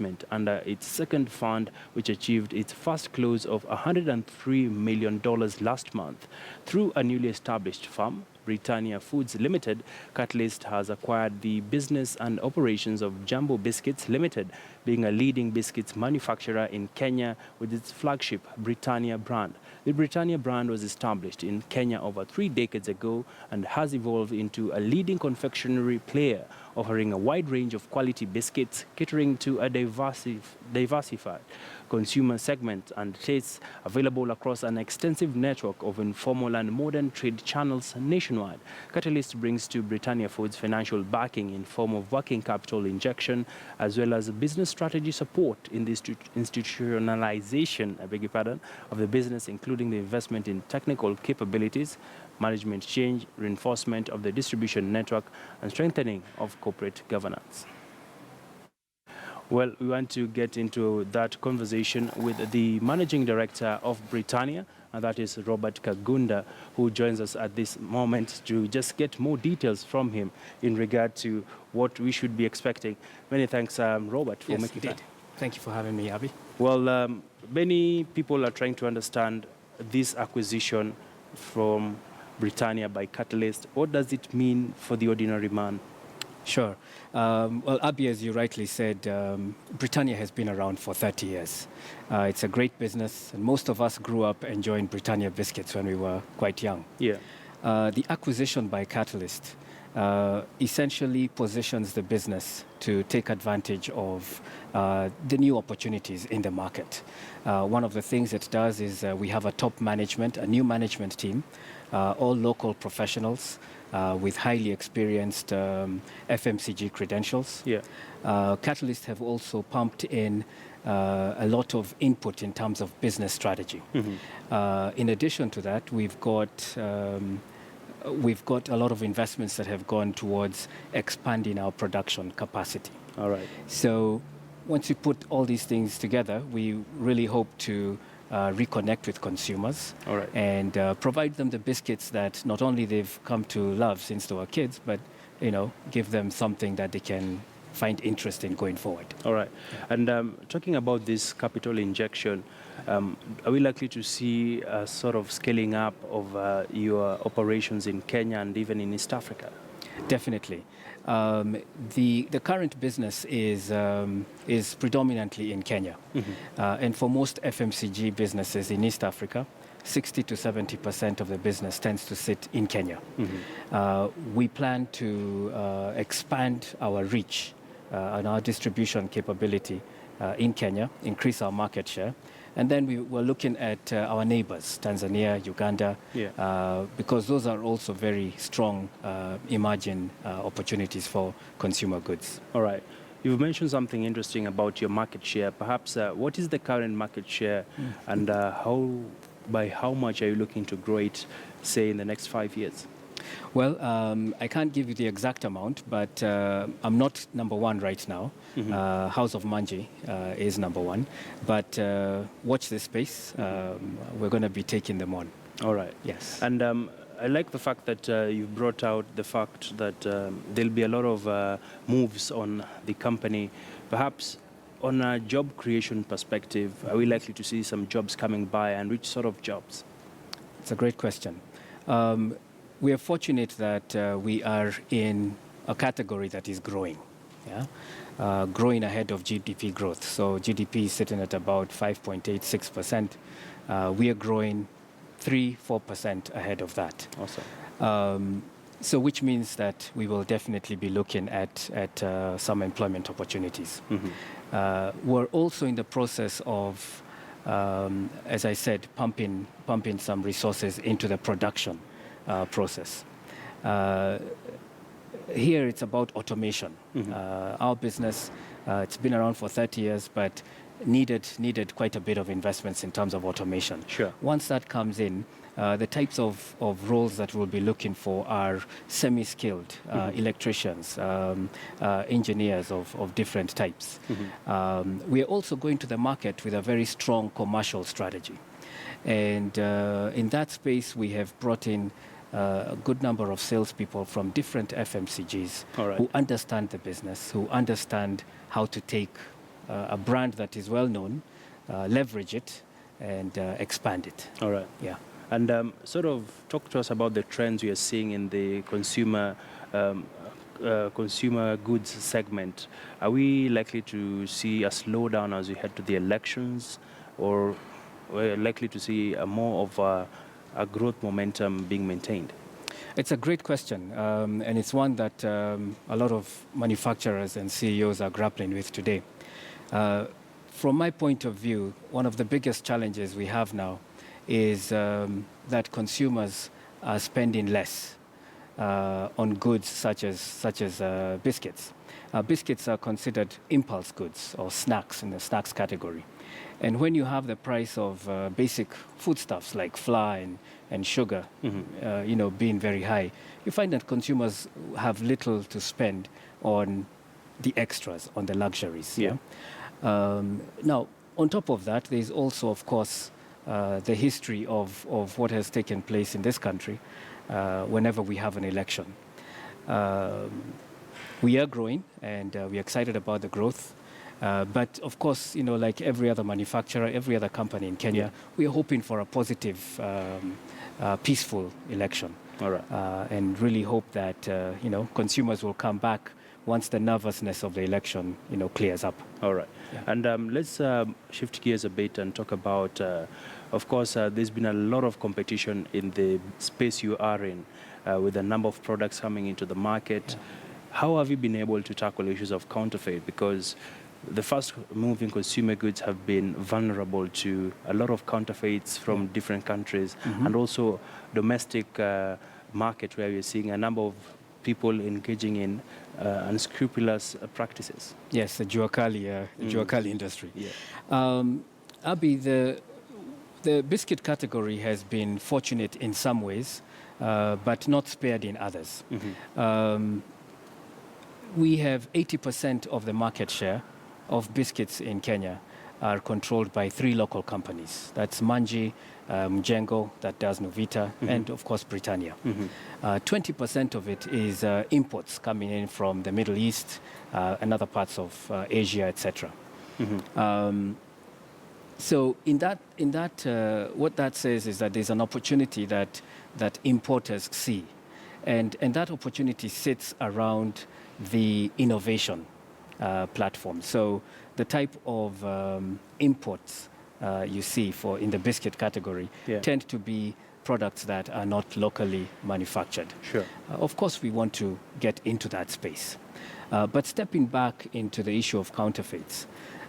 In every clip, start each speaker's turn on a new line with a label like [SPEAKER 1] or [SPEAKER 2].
[SPEAKER 1] investment under its second fund, which achieved its first close of $103 million last month. Through a newly established firm, Britannia Foods Limited, Catalyst has acquired the business and operations of Jumbo Biscuits Limited, being a leading biscuits manufacturer in Kenya with its flagship Britannia brand. The Britannia brand was established in Kenya over 3 decades ago and has evolved into a leading confectionery player, offering a wide range of quality biscuits catering to a diversified consumer segment and tastes, available across an extensive network of informal and modern trade channels nationwide. Catalyst brings to Britannia Foods financial backing in form of working capital injection, as well as business strategy support in the institutionalization, of the business, including the investment in technical capabilities, management change, reinforcement of the distribution network, and strengthening of corporate governance. Well, we want to get into that conversation with the Managing Director of Britannia, and that is Robert Kagunda, who joins us at this moment to just get more details from him in regard to what we should be expecting. Many thanks, Robert, for making that.
[SPEAKER 2] Thank you for having me, Abby.
[SPEAKER 1] Well, many people are trying to understand this acquisition from Britannia by Catalyst. What does it mean for the ordinary man?
[SPEAKER 2] Sure. Well, Abby, as you rightly said, Britannia has been around for 30 years. It's a great business, and most of us grew up enjoying Britannia biscuits when we were quite young.
[SPEAKER 1] Yeah.
[SPEAKER 2] The acquisition by Catalyst essentially positions the business to take advantage of the new opportunities in the market. One of the things it does is we have a top management, a new management team, all local professionals with highly experienced FMCG credentials.
[SPEAKER 1] Yeah.
[SPEAKER 2] Catalyst have also pumped in a lot of input in terms of business strategy. In addition to that, we've got a lot of investments that have gone towards expanding our production capacity.
[SPEAKER 1] All right.
[SPEAKER 2] So once you put all these things together, we really hope to reconnect with consumers.
[SPEAKER 1] All right.
[SPEAKER 2] And provide them the biscuits that not only they've come to love since they were kids, but give them something that they can find interest in going forward.
[SPEAKER 1] All right. Yeah. And talking about this capital injection, are we likely to see a sort of scaling up of your operations in Kenya and even in East Africa?
[SPEAKER 2] Definitely. The current business is predominantly in Kenya. And for most FMCG businesses in East Africa, 60 to 70% of the business tends to sit in Kenya. We plan to expand our reach and our distribution capability in Kenya, increase our market share. And then we were looking at our neighbors, Tanzania, Uganda, because those are also very strong emerging opportunities for consumer goods.
[SPEAKER 1] All right. You've mentioned something interesting about your market share. Perhaps what is the current market share and by how much are you looking to grow it, say, in the next 5 years?
[SPEAKER 2] Well, I can't give you the exact amount, but I'm not number one right now. House of Manji is number one. But watch this space. We're going to be taking them on.
[SPEAKER 1] All right.
[SPEAKER 2] Yes.
[SPEAKER 1] And I like the fact that you've brought out the fact that there'll be a lot of moves on the company. Perhaps on a job creation perspective, are we likely to see some jobs coming by, and which sort of jobs?
[SPEAKER 2] It's a great question. We are fortunate that we are in a category that is growing, growing ahead of GDP growth. So GDP is sitting at about 5.86%. We are growing 3-4% ahead of that.
[SPEAKER 1] Awesome.
[SPEAKER 2] So which means that we will definitely be looking at some employment opportunities. We're also in the process of, as I said, pumping some resources into the production process. Here it's about automation. Our business, it's been around for 30 years, but needed quite a bit of investments in terms of automation.
[SPEAKER 1] Sure.
[SPEAKER 2] Once that comes in, the types of roles that we'll be looking for are semi-skilled electricians, engineers of different types. We are also going to the market with a very strong commercial strategy. And in that space, we have brought in a good number of salespeople from different FMCGs who understand the business, who understand how to take a brand that is well known, leverage it, and expand it.
[SPEAKER 1] All right.
[SPEAKER 2] Yeah.
[SPEAKER 1] And sort of talk to us about the trends we are seeing in the consumer goods segment. Are we likely to see a slowdown as we head to the elections, or we're likely to see more of a growth momentum being maintained?
[SPEAKER 2] It's a great question, and it's one that a lot of manufacturers and CEOs are grappling with today. From my point of view, one of the biggest challenges we have now is that consumers are spending less on goods such as biscuits. Biscuits are considered impulse goods or snacks in the snacks category. And when you have the price of basic foodstuffs like flour and sugar, being very high, you find that consumers have little to spend on the extras, on the luxuries.
[SPEAKER 1] Yeah.
[SPEAKER 2] Now, on top of that, there's also, of course, the history of what has taken place in this country whenever we have an election. We are growing, and we're excited about the growth. But of course, like every other manufacturer, every other company in Kenya, we are hoping for a positive, peaceful election.
[SPEAKER 1] All right.
[SPEAKER 2] And really hope that, consumers will come back once the nervousness of the election, clears up.
[SPEAKER 1] All right.
[SPEAKER 2] Yeah.
[SPEAKER 1] And let's shift gears a bit and talk about, of course, there's been a lot of competition in the space you are in with a number of products coming into the market.
[SPEAKER 2] Yeah.
[SPEAKER 1] How have you been able to tackle issues of counterfeit? Because the fast-moving consumer goods have been vulnerable to a lot of counterfeits from different countries, and also domestic market where we're seeing a number of people engaging in unscrupulous practices.
[SPEAKER 2] Yes, the Juakali industry.
[SPEAKER 1] Yeah.
[SPEAKER 2] Abi, the biscuit category has been fortunate in some ways, but not spared in others. We have 80% of the market share of biscuits in Kenya are controlled by 3 local companies. That's Manji, Mjengo, that does Novita, and of course Britannia. 20% of it is imports coming in from the Middle East and other parts of Asia, etc. So in that, what that says is that there's an opportunity that importers see, and that opportunity sits around the innovation platform. So the type of imports you see in the biscuit category tend to be products that are not locally manufactured.
[SPEAKER 1] Sure.
[SPEAKER 2] Of course, we want to get into that space. But stepping back into the issue of counterfeits,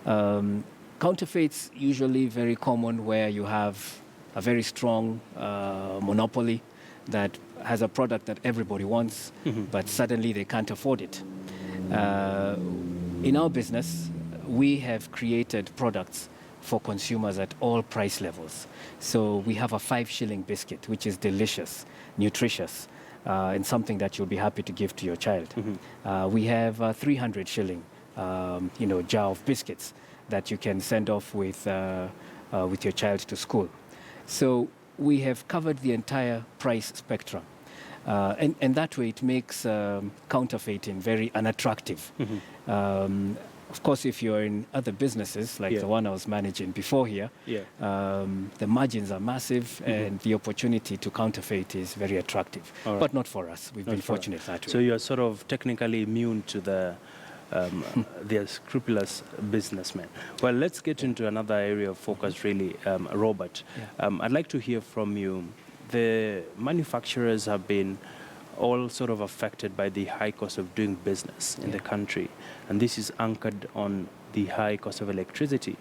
[SPEAKER 2] counterfeits usually very common where you have a very strong monopoly that has a product that everybody wants, but suddenly they can't afford it. In our business, we have created products for consumers at all price levels. So we have a 5 shilling biscuit, which is delicious, nutritious, and something that you'll be happy to give to your child. We have a 300 shilling, jar of biscuits that you can send off with your child to school. So we have covered the entire price spectrum. And that way it makes counterfeiting very unattractive. Of course, if you're in other businesses, like the one I was managing before here, the margins are massive and the opportunity to counterfeit is very attractive. Right. But not for us. We've been fortunate that way.
[SPEAKER 1] So you're sort of technically immune to the scrupulous businessmen. Well, let's get into another area of focus, really, Robert. I'd like to hear from you. The manufacturers have been all sort of affected by the high cost of doing business in the country. And this is anchored on the high cost of electricity,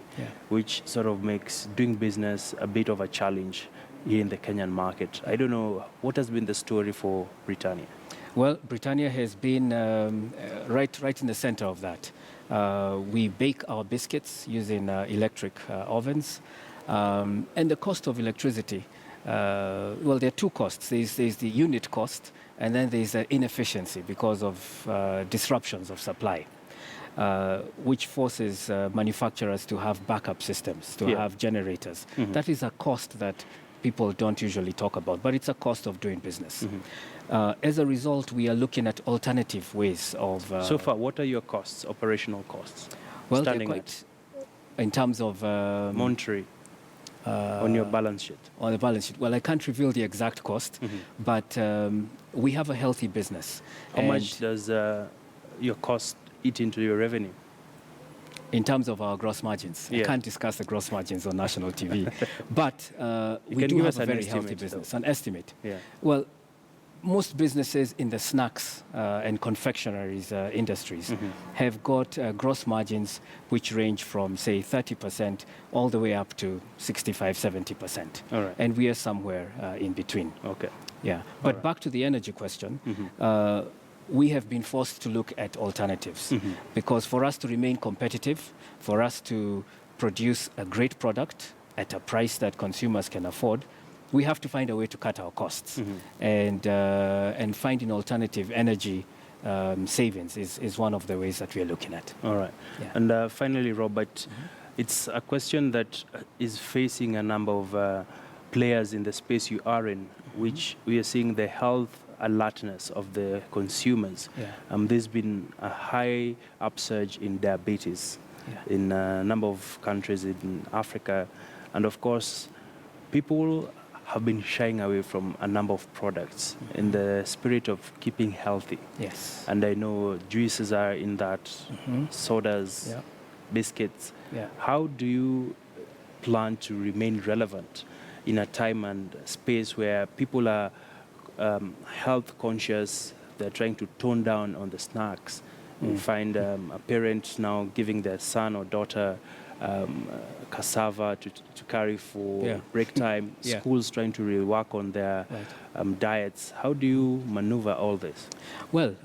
[SPEAKER 1] which sort of makes doing business a bit of a challenge here in the Kenyan market. I don't know, what has been the story for Britannia?
[SPEAKER 2] Well, Britannia has been right in the center of that. We bake our biscuits using electric ovens. And the cost of electricity, well, there are 2 costs. There's the unit cost, and then there's the inefficiency because of disruptions of supply, which forces manufacturers to have backup systems, to have generators. That is a cost that people don't usually talk about, but it's a cost of doing business. As a result, we are looking at alternative ways of...
[SPEAKER 1] So far, what are your costs, operational costs?
[SPEAKER 2] Well, they're
[SPEAKER 1] standing
[SPEAKER 2] quite, in terms of
[SPEAKER 1] monetary on your balance sheet?
[SPEAKER 2] on the balance sheet. Well, I can't reveal the exact cost, but we have a healthy business.
[SPEAKER 1] How
[SPEAKER 2] And
[SPEAKER 1] much does your cost eat into your revenue?
[SPEAKER 2] in terms of our gross margins, I
[SPEAKER 1] Yeah.
[SPEAKER 2] can't discuss the gross margins on national TV, but we
[SPEAKER 1] can
[SPEAKER 2] do
[SPEAKER 1] give
[SPEAKER 2] have
[SPEAKER 1] us
[SPEAKER 2] a
[SPEAKER 1] an
[SPEAKER 2] very healthy
[SPEAKER 1] estimate,
[SPEAKER 2] business.
[SPEAKER 1] though.
[SPEAKER 2] An estimate.
[SPEAKER 1] Yeah.
[SPEAKER 2] Well, most businesses in the snacks and confectionaries industries have got gross margins which range from, say, 30% all the way up to 65, 70%.
[SPEAKER 1] All right.
[SPEAKER 2] And we are somewhere in between.
[SPEAKER 1] Okay.
[SPEAKER 2] Yeah. But back to the energy question, we have been forced to look at alternatives because for us to remain competitive, for us to produce a great product at a price that consumers can afford, we have to find a way to cut our costs. And finding alternative energy savings is one of the ways that we are looking at.
[SPEAKER 1] All right.
[SPEAKER 2] Yeah.
[SPEAKER 1] And finally, Robert, it's a question that is facing a number of players in the space you are in, which we are seeing the health alertness of the consumers.
[SPEAKER 2] Yeah.
[SPEAKER 1] There's been a high upsurge in diabetes
[SPEAKER 2] Yeah.
[SPEAKER 1] in a number of countries in Africa. And of course, people have been shying away from a number of products in the spirit of keeping healthy.
[SPEAKER 2] Yes.
[SPEAKER 1] And I know juices are in that, sodas,
[SPEAKER 2] Yeah.
[SPEAKER 1] biscuits.
[SPEAKER 2] Yeah.
[SPEAKER 1] How do you plan to remain relevant in a time and space where people are health conscious, they're trying to tone down on the snacks? You find a parent now giving their son or daughter cassava to carry for
[SPEAKER 2] Yeah.
[SPEAKER 1] break time,
[SPEAKER 2] Yeah.
[SPEAKER 1] schools trying to really work on their diets. How do you maneuver all this?
[SPEAKER 2] Well,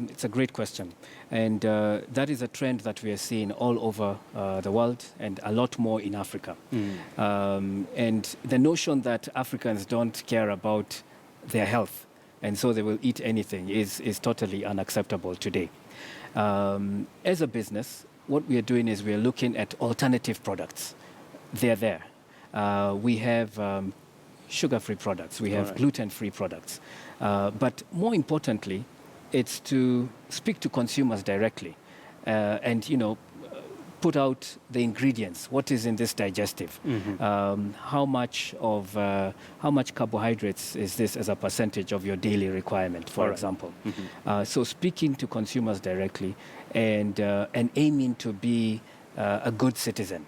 [SPEAKER 2] it's a great question. And that is a trend that we are seeing all over the world and a lot more in Africa. And the notion that Africans don't care about their health and so they will eat anything is totally unacceptable today. As a business, what we are doing is we are looking at alternative products. They're there. We have sugar-free products. We have gluten-free products. But more importantly, it's to speak to consumers directly and, put out the ingredients. What is in this digestive? How much carbohydrates is this as a percentage of your daily requirement, for example? So speaking to consumers directly and aiming to be a good citizen,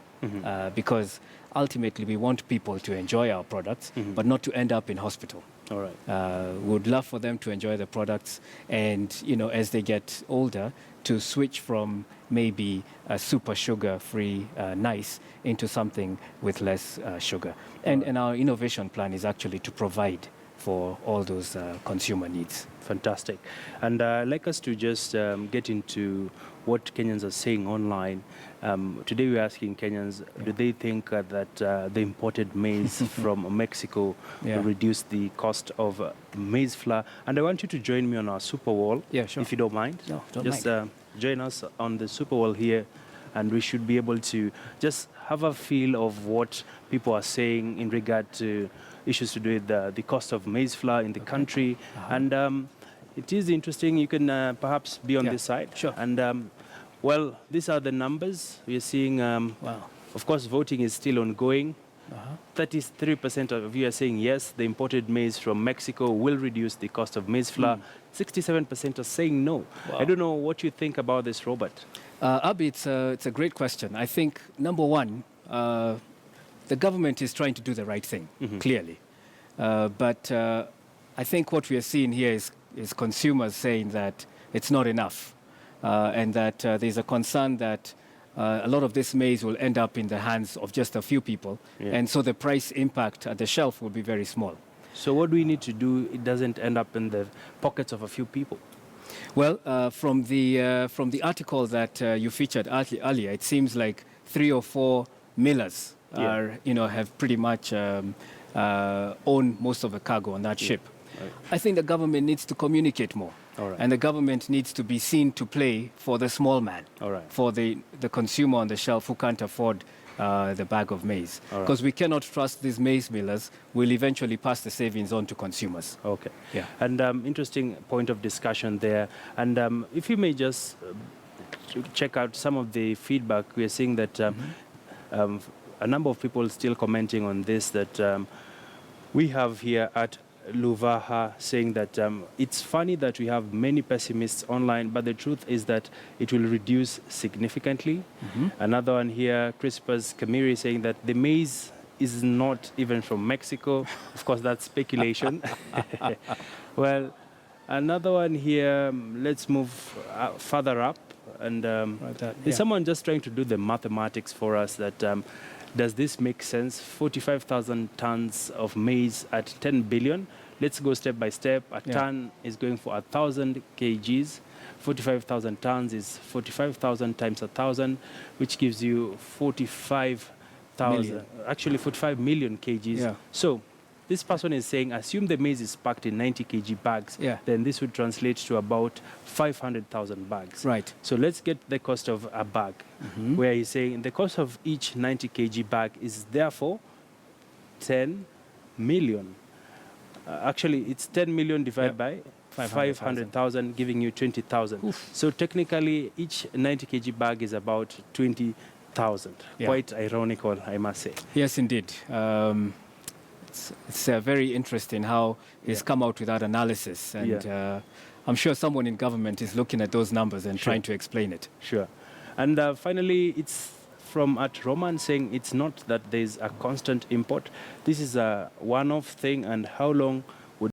[SPEAKER 2] because ultimately we want people to enjoy our products, but not to end up in hospital.
[SPEAKER 1] All right.
[SPEAKER 2] We would love for them to enjoy the products and, as they get older, to switch from maybe a super sugar-free nice into something with less sugar. And our innovation plan is actually to provide for all those consumer needs.
[SPEAKER 1] Fantastic. And I'd like us to just get into what Kenyans are saying online. Today we're asking Kenyans, do they think that the imported maize from Mexico will reduce the cost of maize flour? And I want you to join me on our super wall, if you don't mind.
[SPEAKER 2] No, don't
[SPEAKER 1] just
[SPEAKER 2] mind.
[SPEAKER 1] Join us on the super wall here, and we should be able to just have a feel of what people are saying in regard to issues to do with the cost of maize flour in the country. And it is interesting. You can perhaps be on this side.
[SPEAKER 2] Sure.
[SPEAKER 1] And well, these are the numbers. We are seeing,
[SPEAKER 2] Wow.
[SPEAKER 1] of course, voting is still ongoing. 33% of you are saying yes, the imported maize from Mexico will reduce the cost of maize flour. 67% are saying no.
[SPEAKER 2] Wow.
[SPEAKER 1] I don't know what you think about this, Robert.
[SPEAKER 2] Abi, it's a great question. I think, number one, the government is trying to do the right thing, clearly. But I think what we are seeing here is consumers saying that it's not enough, and that there's a concern that a lot of this maize will end up in the hands of just a few people, and so the price impact at the shelf will be very small.
[SPEAKER 1] So what do we need to do it doesn't end up in the pockets of a few people?
[SPEAKER 2] Well, from the article that you featured earlier, it seems like 3 or 4 millers have pretty much own most of the cargo on that ship.
[SPEAKER 1] Right.
[SPEAKER 2] I think the government needs to communicate more.
[SPEAKER 1] All right.
[SPEAKER 2] And the government needs to be seen to play for the small man,
[SPEAKER 1] All right.
[SPEAKER 2] for the consumer on the shelf who can't afford the bag of maize.
[SPEAKER 1] All right.
[SPEAKER 2] Because we cannot trust these maize millers will eventually pass the savings on to consumers.
[SPEAKER 1] Okay.
[SPEAKER 2] Yeah.
[SPEAKER 1] And interesting point of discussion there. And if you may just to check out some of the feedback, we are seeing that a number of people still commenting on this, that we have here at Luvaha saying that it's funny that we have many pessimists online, but the truth is that it will reduce significantly. Another one here, Crispus Kamiri, saying that the maize is not even from Mexico. Of course, that's speculation. Well, another one here, let's move further up. And there's someone just trying to do the mathematics for us that does this make sense? 45,000 tons of maize at 10 billion. Let's go step by step. A ton is going for 1,000 kgs. 45,000 tons is 45,000 times 1,000, which gives you 45,000. Actually, 45 million kgs.
[SPEAKER 2] Yeah.
[SPEAKER 1] So this person is saying, assume the maize is packed in 90 kg bags. Then this would translate to about 500,000 bags.
[SPEAKER 2] Right.
[SPEAKER 1] So let's get the cost of a bag, where he's saying the cost of each 90 kg bag is therefore 10 million. Actually, it's 10 million divided by 500,000, giving you 20,000. So technically, each 90 kg bag is about 20,000. Quite ironical, I must say.
[SPEAKER 2] Yes, indeed. It's very interesting how he's come out with that analysis. And I'm sure someone in government is looking at those numbers and trying to explain it.
[SPEAKER 1] Sure. And finally, it's from at Roman saying it's not that there's a constant import. This is a one-off thing, and how long